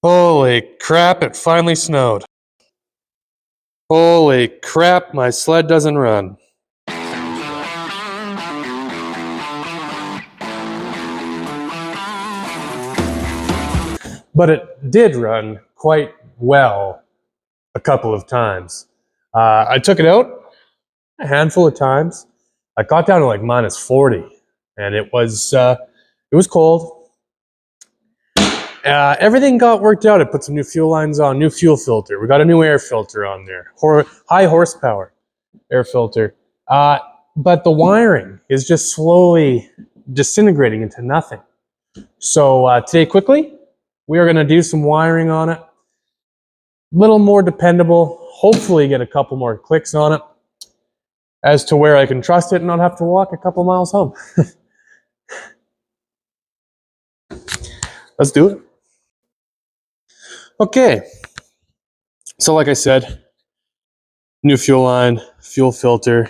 Holy crap, it finally snowed. Holy crap, my sled doesn't run. But it did run quite well a couple of times. I took it out a handful of times. I got down to like minus 40, and it was cold. Everything got worked out. I put some new fuel lines on, new fuel filter. We got a new air filter on there, high horsepower air filter. But the wiring is just slowly disintegrating into nothing. So today, quickly, we are going to do some wiring on it. A little more dependable. Hopefully get a couple more clicks on it as to where I can trust it and not have to walk a couple miles home. Let's do it. Okay. So like I said, new fuel line, fuel filter.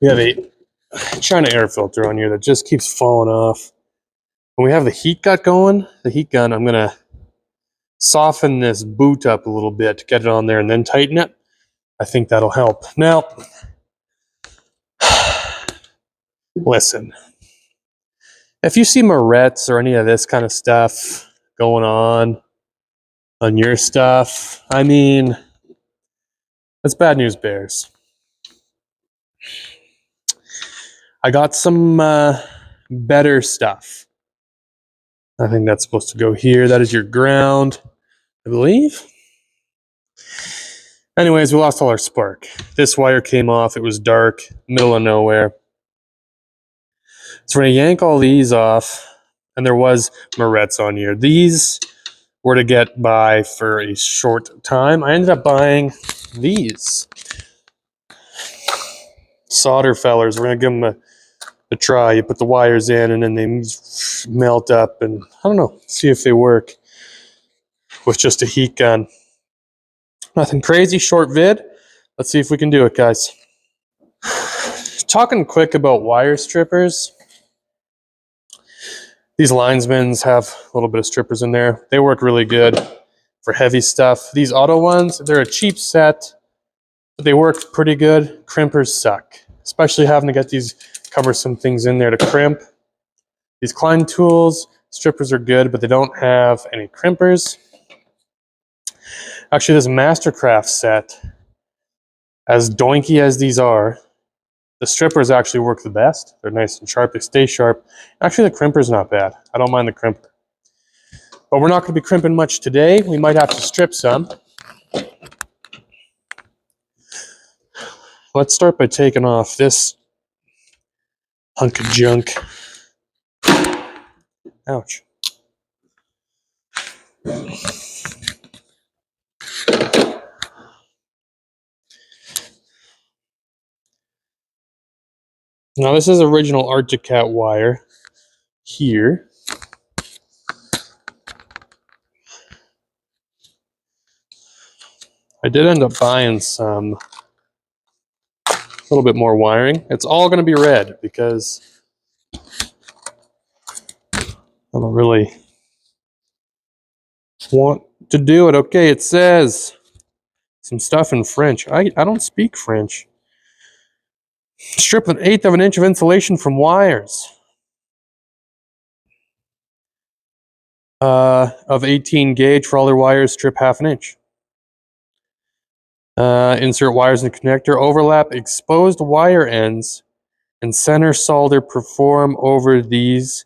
We have a China air filter on here that just keeps falling off. When we have the heat gun going, I'm going to soften this boot up a little bit to get it on there and then tighten it. I think that'll help. Now, listen, if you see morettes or any of this kind of stuff going on your stuff, I mean, that's bad news bears. I got some better stuff. I think that's supposed to go here. That is your ground, I believe. Anyways, we lost all our spark. This wire came off. It was dark, middle of nowhere. So we're going to yank all these off. And there was morettes on here. These were to get by for a short time. I ended up buying these solder fellers. We're going to give them a try. You put the wires in and then they melt up. And I don't know, see if they work with just a heat gun. Nothing crazy, short vid. Let's see if we can do it, guys. Talking quick about wire strippers. These linesmans have a little bit of strippers in there. They work really good for heavy stuff. These auto ones, they're a cheap set, but they work pretty good. Crimpers suck, especially having to get these cumbersome things in there to crimp. These Klein tools, strippers are good, but they don't have any crimpers. Actually, this Mastercraft set, as doinky as these are, the strippers actually work the best. They're nice and sharp. They stay sharp. Actually, the crimper's not bad. I don't mind the crimper. But we're not going to be crimping much today. We might have to strip some. Let's start by taking off this hunk of junk. Ouch. Now this is original Arcticat wire here. I did end up buying some, a little bit more wiring. It's all going to be red because I don't really want to do it. Okay, it says some stuff in French. I don't speak French. Strip 1/8 of an inch of insulation from wires of 18 gauge for all their wires. Strip 1/2 inch. Insert wires in the connector. Overlap exposed wire ends and center solder perform over these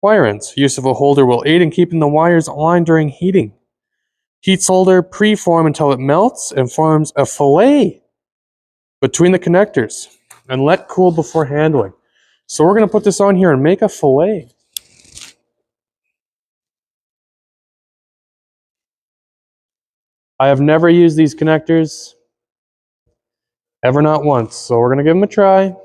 wire ends. Use of a holder will aid in keeping the wires aligned during heating. Heat solder preform until it melts and forms a fillet between the connectors and let cool before handling. So we're going to put this on here and make a fillet. I have never used these connectors, ever, not once. So we're going to give them a try.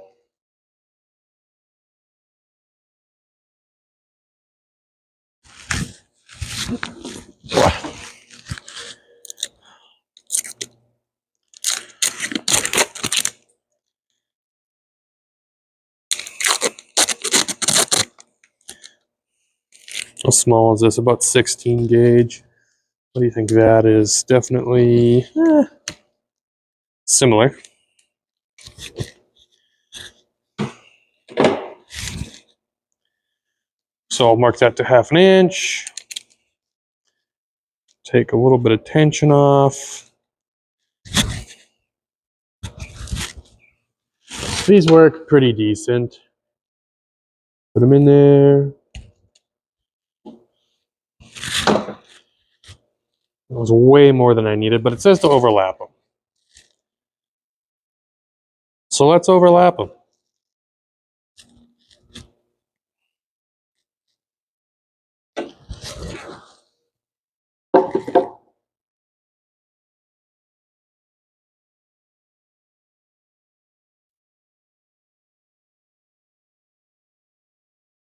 How small is this? About 16 gauge. What do you think that is? Definitely similar. So I'll mark that to 1/2 inch. Take a little bit of tension off. These work pretty decent. Put them in there. That was way more than I needed, but it says to overlap them. So let's overlap them.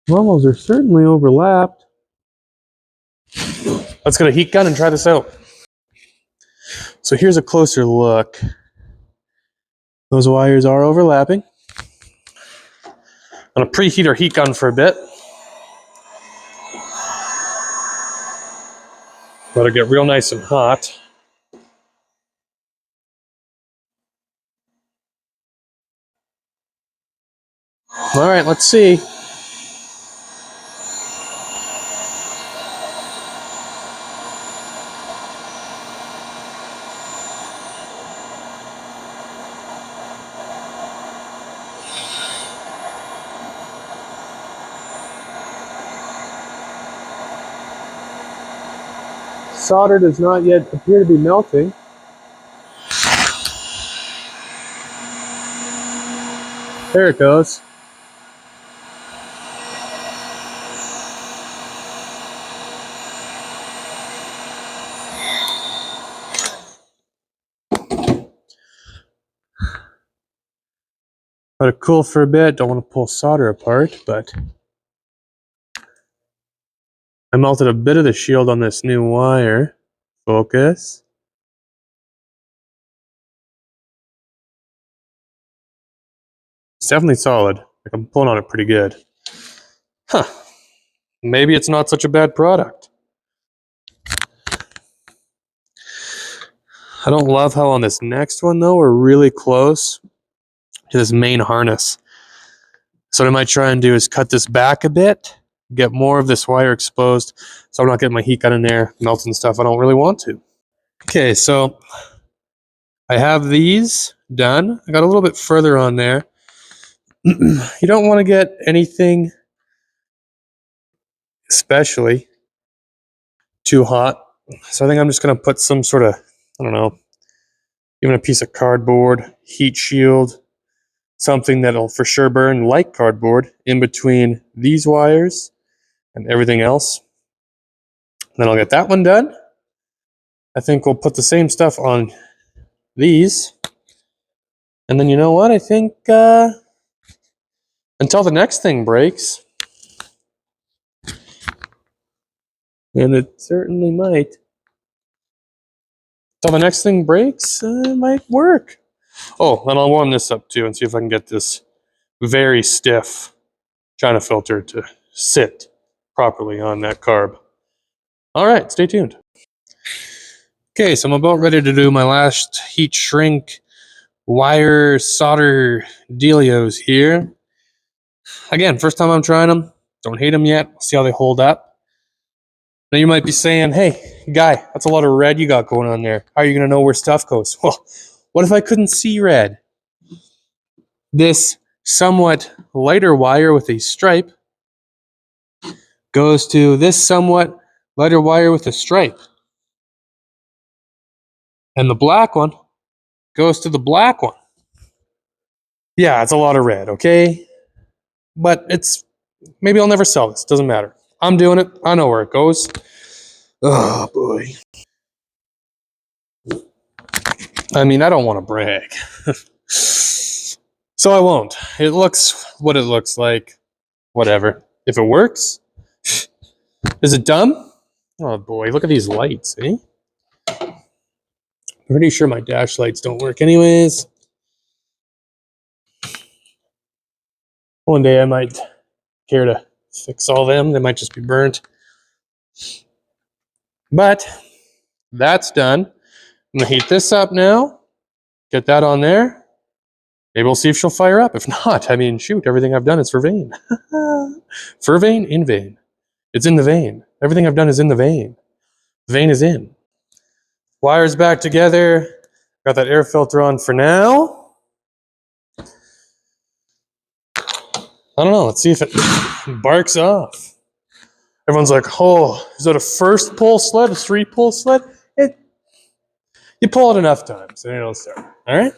Well, those are certainly overlapped. Let's get a heat gun and try this out. So here's a closer look. Those wires are overlapping. I'm going to preheat our heat gun for a bit. Let it get real nice and hot. All right, let's see. Solder does not yet appear to be melting. There it goes. Let it cool for a bit. Don't want to pull solder apart, but I melted a bit of the shield on this new wire. Focus. It's definitely solid. Like I'm pulling on it pretty good. Huh. Maybe it's not such a bad product. I don't love how on this next one, though, we're really close to this main harness. So what I might try and do is cut this back a bit, get more of this wire exposed, so I'm not getting my heat gun in there, melting stuff I don't really want to. Okay, so I have these done. I got a little bit further on there. You don't want to get anything especially too hot. So I think I'm just going to put some sort of, I don't know, even a piece of cardboard, heat shield, something that'll for sure burn like cardboard in between these wires and everything else. Then I'll get that one done. I think we'll put the same stuff on these. And then you know what? I think until the next thing breaks, and it certainly might. Until the next thing breaks, it might work. Oh, and I'll warm this up too and see if I can get this very stiff China filter to sit properly on that carb. All right, stay tuned. Okay, so I'm about ready to do my last heat shrink wire solder dealios here. Again, first time I'm trying them. Don't hate them yet. See how they hold up. Now you might be saying, hey, guy, that's a lot of red you got going on there. How are you going to know where stuff goes? Well, what if I couldn't see red? This somewhat lighter wire with a stripe goes to this somewhat lighter wire with a stripe. And the black one goes to the black one. Yeah, it's a lot of red, okay? But it's, maybe I'll never sell this. Doesn't matter. I'm doing it. I know where it goes. Oh, boy. I mean, I don't want to brag. So I won't. It looks what it looks like. Whatever. If it works, is it dumb? Oh, boy. Look at these lights, eh? I'm pretty sure my dash lights don't work anyways. One day I might care to fix all them. They might just be burnt. But that's done. I'm gonna heat this up now. Get that on there. Maybe we'll see if she'll fire up. If not, I mean, shoot, everything I've done is for vain. For vain, in vain. It's in the vein. Everything I've done is in the vein. The vein is in. Wires back together. Got that air filter on for now. I don't know. Let's see if it barks off. Everyone's like, oh, is that a first pull sled, a 3-pull sled? You pull it enough times and it'll start. All right?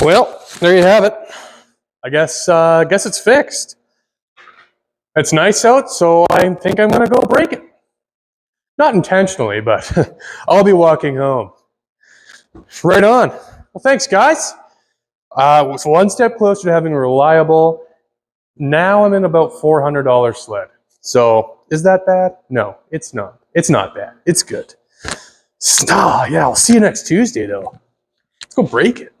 Well, there you have it. I guess it's fixed. It's nice out, so I think I'm gonna go break it. Not intentionally, but I'll be walking home. Right on. Well, thanks, guys. It's one step closer to having a reliable. Now I'm in about $400 sled. So is that bad? No, it's not. It's not bad. It's good. Yeah, I'll see you next Tuesday, though. Let's go break it.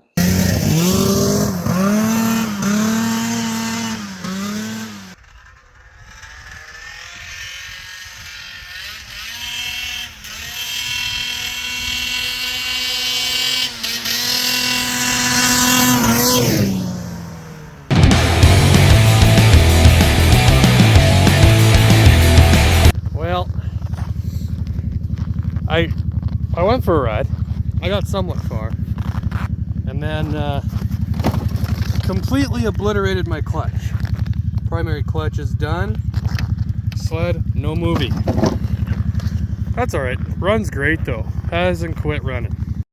Well, I went for a ride. I got somewhat far, and then completely obliterated my clutch. Primary clutch is done. Sled, no moving. That's all right. Runs great though. Hasn't quit running.